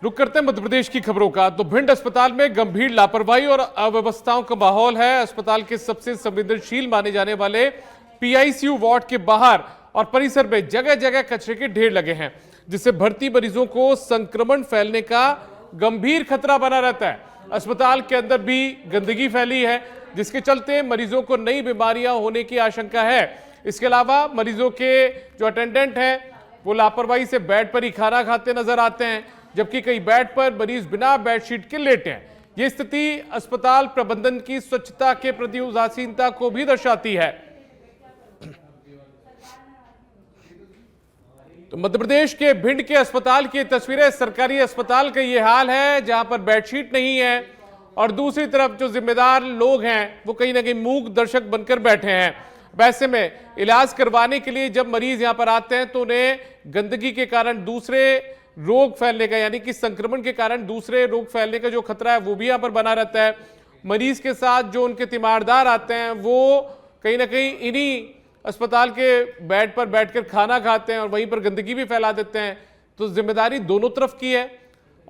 रुक करते हैं मध्य प्रदेश की खबरों का। तो भिंड अस्पताल में गंभीर लापरवाही और अव्यवस्थाओं का माहौल है। अस्पताल के सबसे संवेदनशील माने जाने वाले पीआईसीयू वार्ड के बाहर और परिसर में जगह जगह कचरे के ढेर लगे हैं, जिससे भर्ती मरीजों को संक्रमण फैलने का गंभीर खतरा बना रहता है। अस्पताल के अंदर भी गंदगी फैली है, जिसके चलते मरीजों को नई बीमारियां होने की आशंका है। इसके अलावा मरीजों के जो अटेंडेंट हैं वो लापरवाही से बेड पर ही खाना खाते नजर आते हैं, जबकि कई बेड पर मरीज बिना बेडशीट के लेटे हैं। ये स्थिति अस्पताल प्रबंधन की स्वच्छता के प्रति उदासीनता को भी दर्शाती है। तो मध्य प्रदेश के भिंड के अस्पताल की तस्वीरें। सरकारी अस्पताल का ये हाल है, जहां पर बेडशीट नहीं है और दूसरी तरफ जो जिम्मेदार लोग हैं वो कहीं ना कहीं मूक दर्शक बनकर बैठे हैं। वैसे में इलाज करवाने के लिए जब मरीज यहां पर आते हैं तो उन्हें गंदगी के कारण दूसरे रोग फैलने का, यानी कि संक्रमण के कारण दूसरे रोग फैलने का जो खतरा है वो भी यहां पर बना रहता है। मरीज के साथ जो उनके तीमारदार आते हैं वो कहीं ना कहीं इन्हीं अस्पताल के बेड पर बैठकर खाना खाते हैं और वहीं पर गंदगी भी फैला देते हैं। तो जिम्मेदारी दोनों तरफ की है।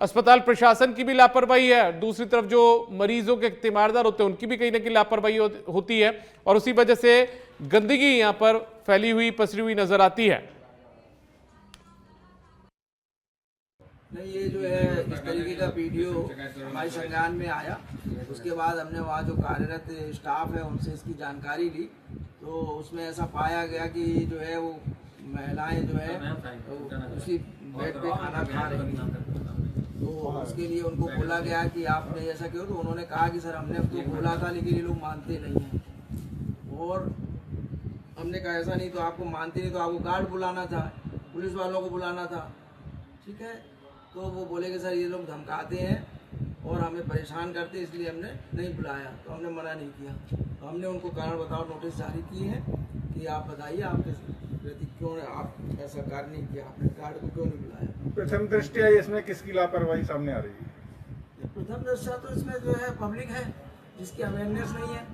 अस्पताल प्रशासन की भी लापरवाही है, दूसरी तरफ जो मरीजों के तीमारदार होते हैं उनकी भी कहीं ना कहीं लापरवाही होती है और उसी वजह से गंदगी यहां पर फैली हुई पसरी हुई नजर आती है। नहीं, ये जो है इस तरीके का वीडियो हमारे संज्ञान में आया। उसके बाद हमने वहाँ जो कार्यरत स्टाफ है उनसे इसकी जानकारी ली, तो उसमें ऐसा पाया गया कि जो है वो महिलाएं जो है उसी बेड पे खाना खा रही थी। तो उसके लिए उनको बोला गया कि आपने ऐसा क्यों, तो उन्होंने कहा कि सर हमने तो बोला था लेकिन ये लोग मानते नहीं हैं। और हमने कहा ऐसा नहीं, तो आपको मानते नहीं तो आपको गार्ड बुलाना था, पुलिस वालों को बुलाना था, ठीक है। तो वो बोले कि सर ये लोग धमकाते हैं और हमें परेशान करते हैं, इसलिए हमने नहीं बुलाया। तो हमने मना नहीं किया, तो हमने उनको कारण बताओ नोटिस जारी किए हैं कि आप बताइए आपके प्रति क्यों आप ऐसा कार्य नहीं किया, आपने गार्ड को क्यों नहीं बुलाया। प्रथम दृष्टया इसमें किसकी लापरवाही सामने आ रही है? प्रथम दृष्टया तो इसमें जो है पब्लिक है जिसकी अवेयरनेस नहीं है।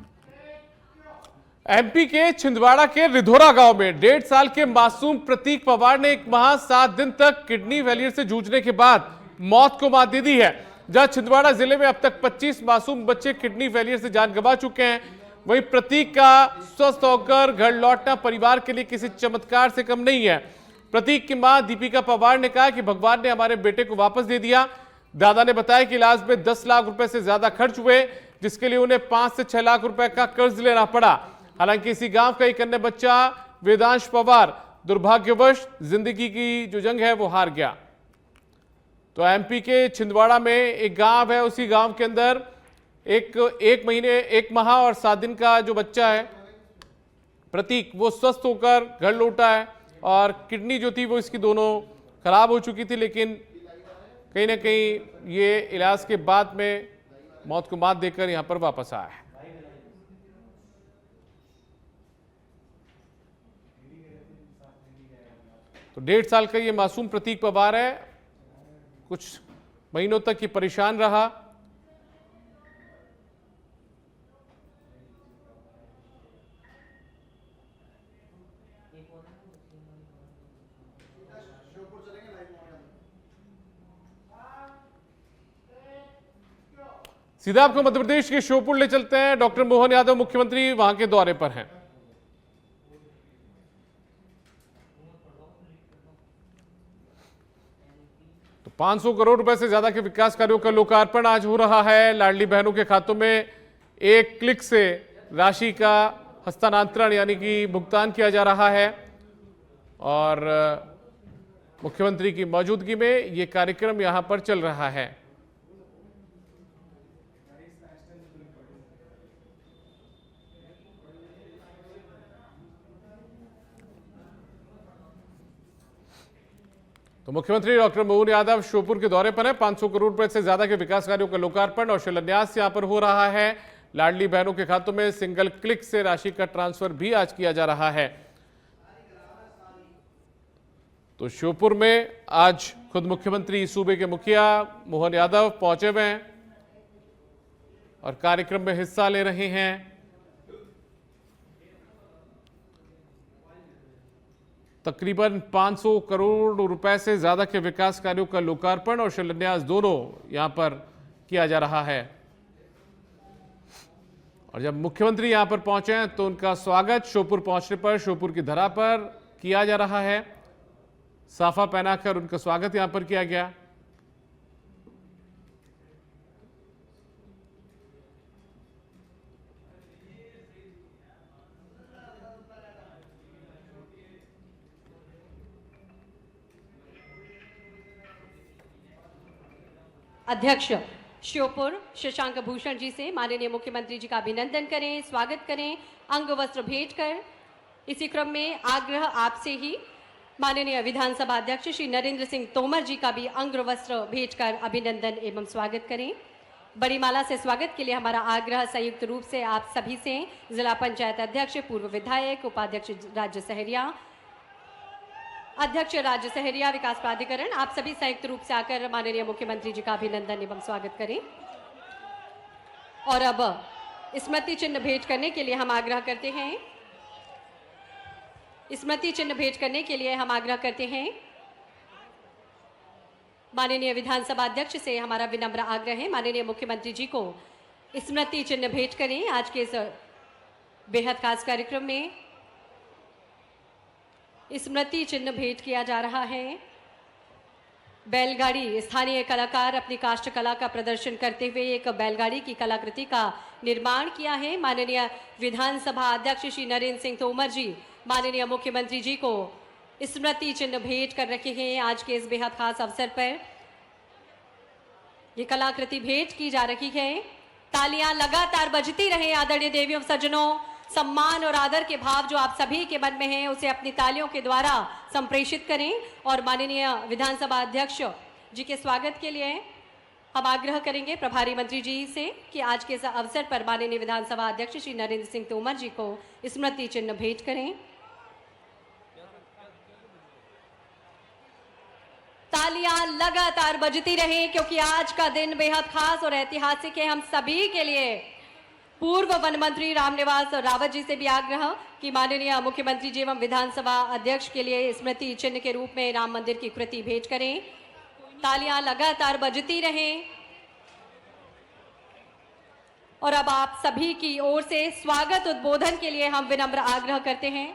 एमपी के छिंदवाड़ा के रिधोरा गांव में 1.5 साल के मासूम प्रतीक पवार ने 1 माह 7 दिन तक किडनी फेलियर से जूझने के बाद मौत को मात दे दी है। जहां छिंदवाड़ा जिले में अब तक 25 मासूम बच्चे किडनी फेलियर से जान गंवा चुके हैं, वहीं प्रतीक का स्वस्थ होकर घर लौटना परिवार के लिए किसी चमत्कार से कम नहीं है। प्रतीक की मां दीपिका पवार ने कहा कि भगवान ने हमारे बेटे को वापस दे दिया। दादा ने बताया कि इलाज में 10 लाख रुपए से ज्यादा खर्च हुए, जिसके लिए उन्हें 5 से 6 लाख रुपए का कर्ज लेना पड़ा। हालांकि इसी गांव का एक अन्य बच्चा वेदांश पवार दुर्भाग्यवश जिंदगी की जो जंग है वो हार गया। तो एमपी के छिंदवाड़ा में एक गांव है, उसी गांव के अंदर एक माह और 7 दिन का जो बच्चा है प्रतीक, वो स्वस्थ होकर घर लौटा है और किडनी जो थी वो इसकी दोनों खराब हो चुकी थी, लेकिन कहीं ना कहीं ये इलाज के बाद में मौत को मात देकर यहां पर वापस आया है। तो 1.5 साल का ये मासूम प्रतीक पवार है, कुछ महीनों तक ये परेशान रहा। सीधा आपको मध्य प्रदेश के श्योपुर ले चलते हैं। डॉक्टर मोहन यादव मुख्यमंत्री वहां के दौरे पर हैं। तो 500 करोड़ रुपए से ज्यादा के विकास कार्यों का लोकार्पण आज हो रहा है। लाडली बहनों के खातों में एक क्लिक से राशि का हस्तांतरण यानी कि भुगतान किया जा रहा है और मुख्यमंत्री की मौजूदगी में यह कार्यक्रम यहां पर चल रहा है। तो मुख्यमंत्री डॉक्टर मोहन यादव श्योपुर के दौरे पर है। 500 करोड़ रुपए से ज्यादा के विकास कार्यों का लोकार्पण और शिलान्यास यहां पर हो रहा है। लाडली बहनों के खातों में सिंगल क्लिक से राशि का ट्रांसफर भी आज किया जा रहा है। तो श्योपुर में आज खुद मुख्यमंत्री सूबे के मुखिया मोहन यादव पहुंचे हुए हैं और कार्यक्रम में हिस्सा ले रहे हैं। तकरीबन 500 करोड़ रुपए से ज्यादा के विकास कार्यों का लोकार्पण और शिलान्यास दोनों यहां पर किया जा रहा है। और जब मुख्यमंत्री यहां पर पहुंचे हैं तो उनका स्वागत श्योपुर पहुंचने पर श्योपुर की धरा पर किया जा रहा है। साफा पहनाकर उनका स्वागत यहां पर किया गया। अध्यक्ष श्योपुर शशांक भूषण जी से माननीय मुख्यमंत्री जी का अभिनंदन करें, स्वागत करें, अंग वस्त्र भेंट कर। इसी क्रम में आग्रह आपसे ही माननीय विधानसभा अध्यक्ष श्री नरेंद्र सिंह तोमर जी का भी अंग वस्त्र भेंट कर अभिनंदन एवं स्वागत करें। बड़ी माला से स्वागत के लिए हमारा आग्रह संयुक्त रूप से आप सभी से, जिला पंचायत अध्यक्ष, पूर्व विधायक, उपाध्यक्ष राज्य सहरिया, अध्यक्ष राज्य सहरिया विकास प्राधिकरण, आप सभी संयुक्त रूप से आकर माननीय मुख्यमंत्री जी का अभिनंदन एवं स्वागत करें। और अब स्मृति चिन्ह भेंट करने के लिए हम आग्रह करते हैं, स्मृति चिन्ह भेंट करने के लिए हम आग्रह करते हैं माननीय विधानसभा अध्यक्ष से हमारा विनम्र आग्रह है, माननीय मुख्यमंत्री जी को स्मृति चिन्ह भेंट करें। आज के इस बेहद खास कार्यक्रम में स्मृति चिन्ह भेंट किया जा रहा है। बैलगाड़ी, स्थानीय कलाकार अपनी काष्ठ कला का प्रदर्शन करते हुए एक बैलगाड़ी की कलाकृति का निर्माण किया है। माननीय विधानसभा अध्यक्ष श्री नरेंद्र सिंह तोमर जी माननीय मुख्यमंत्री जी को स्मृति चिन्ह भेंट कर रखे हैं। आज के इस बेहद खास अवसर पर ये कलाकृति भेंट की जा रही है। तालियां लगातार बजती रहे आदरणीय देवियों सज्जनों। सम्मान और आदर के भाव जो आप सभी के मन में हैं उसे अपनी तालियों के द्वारा संप्रेषित करें। और माननीय विधानसभा अध्यक्ष जी के स्वागत के लिए हम आग्रह करेंगे प्रभारी मंत्री जी से कि आज के इस अवसर पर माननीय विधानसभा अध्यक्ष श्री नरेंद्र सिंह तोमर जी को स्मृति चिन्ह भेंट करें। तालियां लगातार बजती रहें क्योंकि आज का दिन बेहद खास और ऐतिहासिक है हम सभी के लिए। पूर्व वन मंत्री रामनिवास रावत जी से भी आग्रह कि माननीय मुख्यमंत्री जी एवं विधानसभा अध्यक्ष के लिए स्मृति चिन्ह के रूप में राम मंदिर की कृति भेंट करें। तालियां लगातार बजती रहें। और अब आप सभी की ओर से स्वागत उद्बोधन के लिए हम विनम्र आग्रह करते हैं।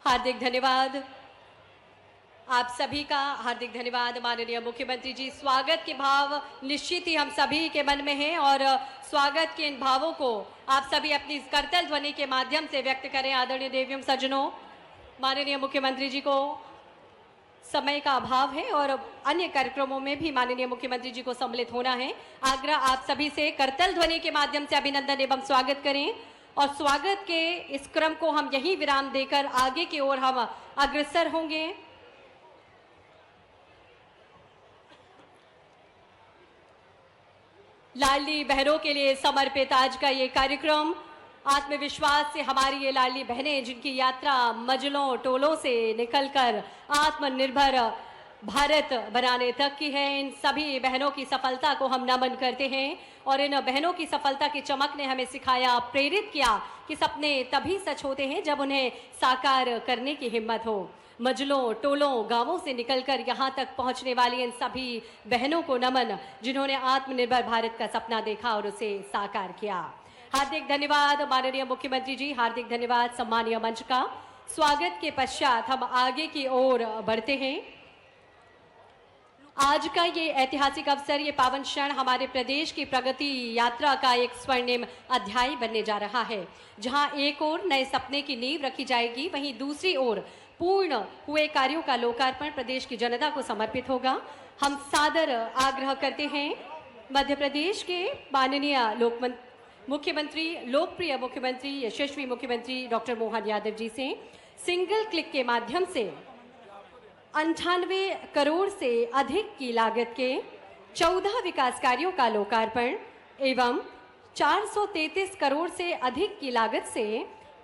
हार्दिक धन्यवाद आप सभी का, हार्दिक धन्यवाद माननीय मुख्यमंत्री जी। स्वागत के भाव निश्चित ही हम सभी के मन में हैं और स्वागत के इन भावों को आप सभी अपनी करतल ध्वनि के माध्यम से व्यक्त करें। आदरणीय देवियों सज्जनों, माननीय मुख्यमंत्री जी को समय का अभाव है और अन्य कार्यक्रमों में भी माननीय मुख्यमंत्री जी को सम्मिलित होना है। आग्रह आप सभी से करतल ध्वनि के माध्यम से अभिनंदन एवं स्वागत करें। और स्वागत के इस क्रम को हम यही विराम देकर आगे की ओर हम अग्रसर होंगे। लाडली बहनों के लिए समर्पित आज का ये कार्यक्रम, आत्मविश्वास से हमारी ये लाडली बहनें जिनकी यात्रा मजलों टोलों से निकलकर आत्मनिर्भर भारत बनाने तक की है, इन सभी बहनों की सफलता को हम नमन करते हैं। और इन बहनों की सफलता की चमक ने हमें सिखाया, प्रेरित किया कि सपने तभी सच होते हैं जब उन्हें साकार करने की हिम्मत हो। मजलों टोलों गांवों से निकलकर यहाँ तक पहुँचने वाली इन सभी बहनों को नमन जिन्होंने आत्मनिर्भर भारत का सपना देखा और उसे साकार किया। हार्दिक धन्यवाद माननीय मुख्यमंत्री जी, हार्दिक धन्यवाद सम्मानीय मंच का। स्वागत के पश्चात हम आगे की ओर बढ़ते हैं। आज का ये ऐतिहासिक अवसर, ये पावन क्षण हमारे प्रदेश की प्रगति यात्रा का एक स्वर्णिम अध्याय बनने जा रहा है, जहां एक ओर नए सपने की नींव रखी जाएगी, वहीं दूसरी ओर पूर्ण हुए कार्यों का लोकार्पण प्रदेश की जनता को समर्पित होगा। हम सादर आग्रह करते हैं मध्य प्रदेश के माननीय मुख्यमंत्री, लोकप्रिय मुख्यमंत्री, यशस्वी मुख्यमंत्री डॉक्टर मोहन यादव जी से सिंगल क्लिक के माध्यम से 98 करोड़ से अधिक की लागत के 14 विकास कार्यों का लोकार्पण एवं 433 करोड़ से अधिक की लागत से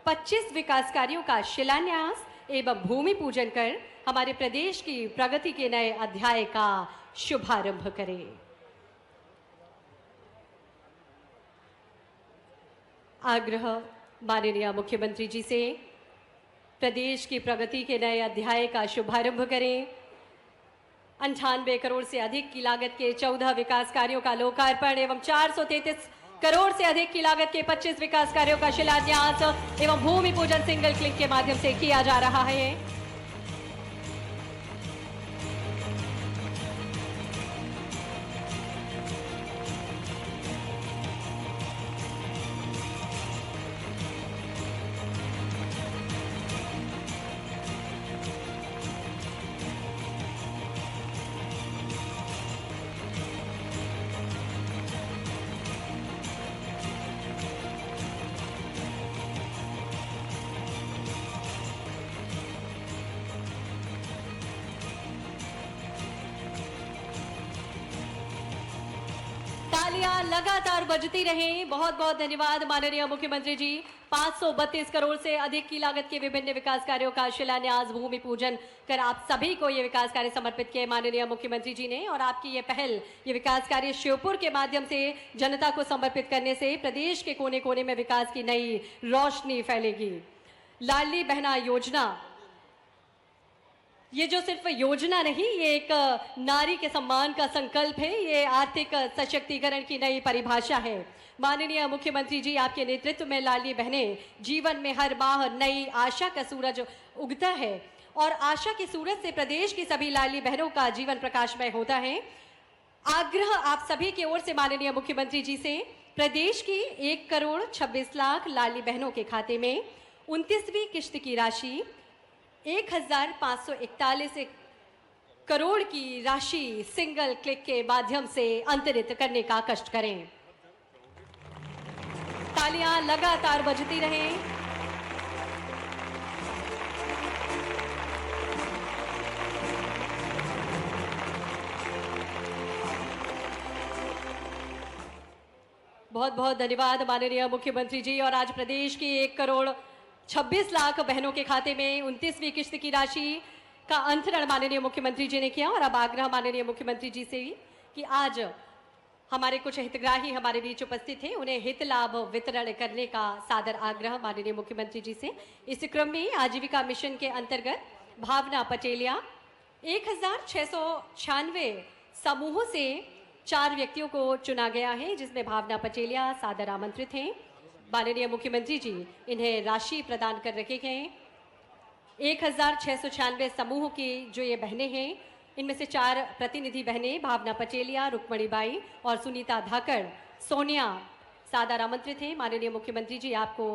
25 विकास कार्यों का शिलान्यास एवं भूमि पूजन कर हमारे प्रदेश की प्रगति के नए अध्याय का शुभारंभ करें। आग्रह माननीय मुख्यमंत्री जी से प्रदेश की प्रगति के नए अध्याय का शुभारंभ करें। 98 करोड़ से अधिक की लागत के 14 विकास कार्यों का लोकार्पण एवं 433 करोड़ से अधिक की लागत के 25 विकास कार्यों का शिलान्यास एवं भूमि पूजन सिंगल क्लिक के माध्यम से किया जा रहा है। तालियां लगातार बजती रहें। बहुत बहुत धन्यवाद माननीय मुख्यमंत्री जी। 532 करोड़ से अधिक की लागत के विभिन्न विकास कार्यों का शिलान्यास भूमि पूजन कर आप सभी को ये विकास कार्य समर्पित किए माननीय मुख्यमंत्री जी ने। और आपकी ये पहल, ये विकास कार्य श्योपुर के माध्यम से जनता को समर्पित करने से प्रदेश के कोने कोने में विकास की नई रोशनी फैलेगी। लाडली बहना योजना, ये जो सिर्फ योजना नहीं, ये एक नारी के सम्मान का संकल्प है। ये आर्थिक सशक्तिकरण की नई परिभाषा है। माननीय मुख्यमंत्री जी, आपके नेतृत्व में लाडली बहनें जीवन में हर माह नई आशा का सूरज उगता है और आशा के सूरज से प्रदेश की सभी लाडली बहनों का जीवन प्रकाशमय होता है। आग्रह आप सभी की ओर से माननीय मुख्यमंत्री जी से, प्रदेश की 1 करोड़ 26 लाख लाडली बहनों के खाते में 29वीं किश्त की राशि 1541 करोड़ की राशि सिंगल क्लिक के माध्यम से अंतरित करने का कष्ट करें। तालियां लगातार बजती रहें। बहुत बहुत धन्यवाद माननीय मुख्यमंत्री जी। और आज प्रदेश की 1 करोड़ 26 लाख बहनों के खाते में 29वीं किश्त की राशि का अंतरण माननीय मुख्यमंत्री जी ने किया। और अब आग्रह माननीय मुख्यमंत्री जी से कि आज हमारे कुछ हितग्राही हमारे बीच उपस्थित हैं, उन्हें हित लाभ वितरण करने का सादर आग्रह माननीय मुख्यमंत्री जी से। इस क्रम में आजीविका मिशन के अंतर्गत भावना पटेलिया 1696 समूहों से 4 व्यक्तियों को चुना गया है, जिसमें भावना पटेलिया सादर आमंत्रित हैं। माननीय मुख्यमंत्री जी इन्हें राशि प्रदान कर रखे गए। 1696 समूह की जो ये बहनें हैं, इनमें से 4 प्रतिनिधि बहनें भावना पटेलिया, रुक्मणी बाई और सुनीता धाकड़, सोनिया सादर आमंत्रित हैं। माननीय मुख्यमंत्री जी, आपको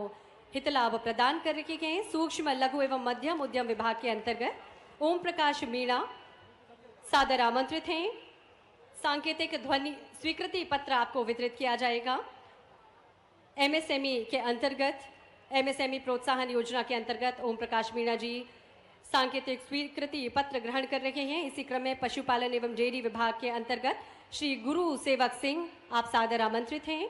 हित लाभ प्रदान कर रखे गए। सूक्ष्म लघु एवं मध्यम उद्यम विभाग के अंतर्गत ओम प्रकाश मीणा सादर आमंत्रित हैं। सांकेतिक ध्वनि स्वीकृति पत्र आपको वितरित किया जाएगा। एमएसएमई के अंतर्गत, एमएसएमई प्रोत्साहन योजना के अंतर्गत ओम प्रकाश मीणा जी सांकेतिक स्वीकृति पत्र ग्रहण कर रहे हैं। इसी क्रम में पशुपालन एवं डेयरी विभाग के अंतर्गत श्री गुरु सेवक सिंह, आप सादर आमंत्रित हैं।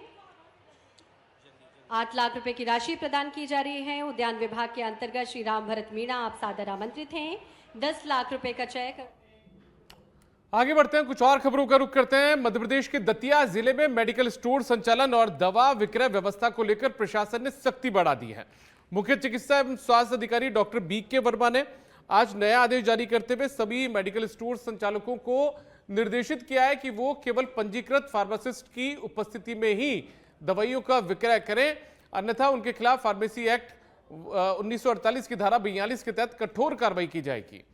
8 लाख रुपए की राशि प्रदान की जा रही है। उद्यान विभाग के अंतर्गत श्री राम भरत मीणा, आप सादर आमंत्रित हैं। 10 लाख रुपए का चेक। आगे बढ़ते हैं, कुछ और खबरों का रुख करते हैं। मध्य प्रदेश के दतिया जिले में मेडिकल स्टोर संचालन और दवा विक्रय व्यवस्था को लेकर प्रशासन ने सख्ती बढ़ा दी है। मुख्य चिकित्सा एवं स्वास्थ्य अधिकारी डॉक्टर BK वर्मा ने आज नया आदेश जारी करते हुए सभी मेडिकल स्टोर संचालकों को निर्देशित किया है कि वो केवल पंजीकृत फार्मासिस्ट की उपस्थिति में ही दवाइयों का विक्रय करें, अन्यथा उनके खिलाफ फार्मेसी एक्ट 1948 की धारा 42 के तहत कठोर कार्रवाई की जाएगी।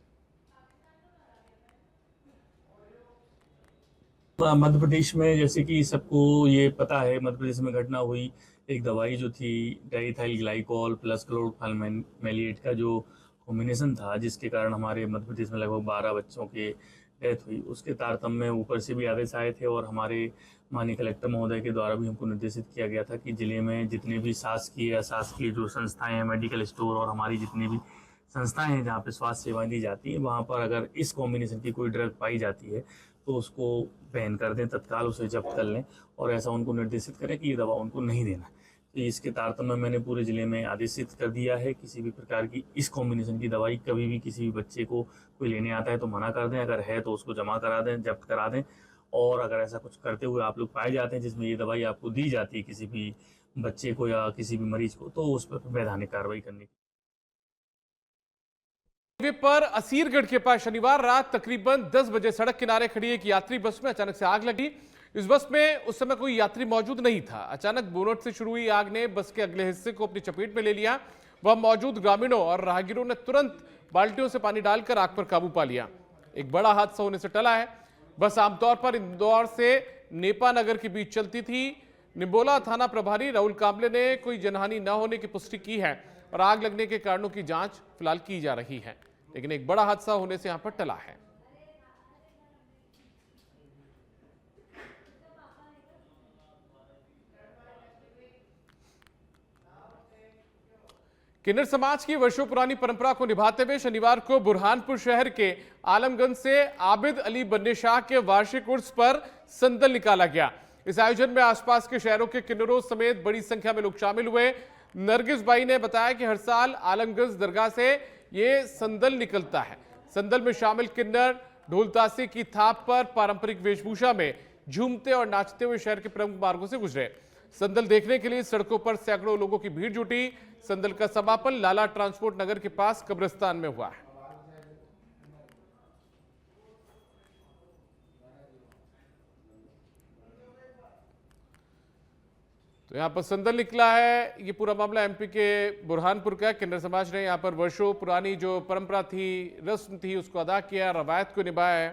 मध्य प्रदेश में, जैसे कि सबको ये पता है, मध्य प्रदेश में घटना हुई, एक दवाई जो थी डाइथाइल ग्लाइकोल प्लस क्लोरोफार्मेलिएट का जो कॉम्बिनेशन था, जिसके कारण हमारे मध्य प्रदेश में लगभग 12 बच्चों के डेथ हुई। उसके तारतम्य में ऊपर से भी आदेश आए थे और हमारे माननीय कलेक्टर महोदय के द्वारा भी हमको निर्देशित किया गया था कि जिले में जितने भी शासकीय अशासकीय जो संस्थाएं हैं, मेडिकल स्टोर और हमारी जितनी भी संस्थाएं हैं जहाँ पे स्वास्थ्य सेवाएं दी जाती हैं, वहाँ पर अगर इस कॉम्बिनेशन की कोई ड्रग पाई जाती है तो उसको बैन कर दें, तत्काल उसे जब्त कर लें और ऐसा उनको निर्देशित करें कि ये दवा उनको नहीं देना। तो इसके तारतम्य मैंने पूरे ज़िले में आदेशित कर दिया है, किसी भी प्रकार की इस कॉम्बिनेशन की दवाई कभी भी किसी भी बच्चे को कोई लेने आता है तो मना कर दें, अगर है तो उसको जमा करा दें, जब्त करा दें। और अगर ऐसा कुछ करते हुए आप लोग पाए जाते हैं जिसमें ये दवाई आपको दी जाती है किसी भी बच्चे को या किसी भी मरीज को, तो उस पर वैधानिक कार्रवाई करनी। हाईवे पर असीरगढ़ के पास शनिवार रात तकरीबन 10 बजे सड़क किनारे खड़ी एक यात्री बस में अचानक से आग लगी। इस बस में उस समय कोई यात्री मौजूद नहीं था। अचानक बोनट से शुरू हुई आग ने बस के अगले हिस्से को अपनी चपेट में ले लिया। वह मौजूद ग्रामीणों और राहगीरों ने तुरंत बाल्टियों से पानी डालकर आग पर काबू पा लिया। एक बड़ा हादसा होने से टला है। बस आमतौर पर इंदौर से नेपा नगर के बीच चलती थी। निबोला थाना प्रभारी राहुल कांबले ने कोई जनहानि न होने की पुष्टि की है और आग लगने के कारणों की जांच फिलहाल की जा रही है, लेकिन एक बड़ा हादसा होने से यहां पर टला है। किन्नर समाज की वर्षों पुरानी परंपरा को निभाते हुए शनिवार को बुरहानपुर शहर के आलमगंज से आबिद अली बन्ने शाह के वार्षिक उर्स पर संदल निकाला गया। इस आयोजन में आसपास के शहरों के किन्नरों समेत बड़ी संख्या में लोग शामिल हुए। नरगिस बाई ने बताया कि हर साल आलमगंज दरगाह से ये संदल निकलता है। संदल में शामिल किन्नर ढोल ताशे की थाप पर पारंपरिक वेशभूषा में झूमते और नाचते हुए शहर के प्रमुख मार्गों से गुजरे। संदल देखने के लिए सड़कों पर सैकड़ों लोगों की भीड़ जुटी। संदल का समापन लाला ट्रांसपोर्ट नगर के पास कब्रिस्तान में हुआ है। तो यहां पर संदल निकला है। ये पूरा मामला एमपी के बुरहानपुर का। किन्नर समाज ने यहां पर वर्षों पुरानी जो परंपरा थी, रस्म थी, उसको अदा किया, रवायत को निभाया है।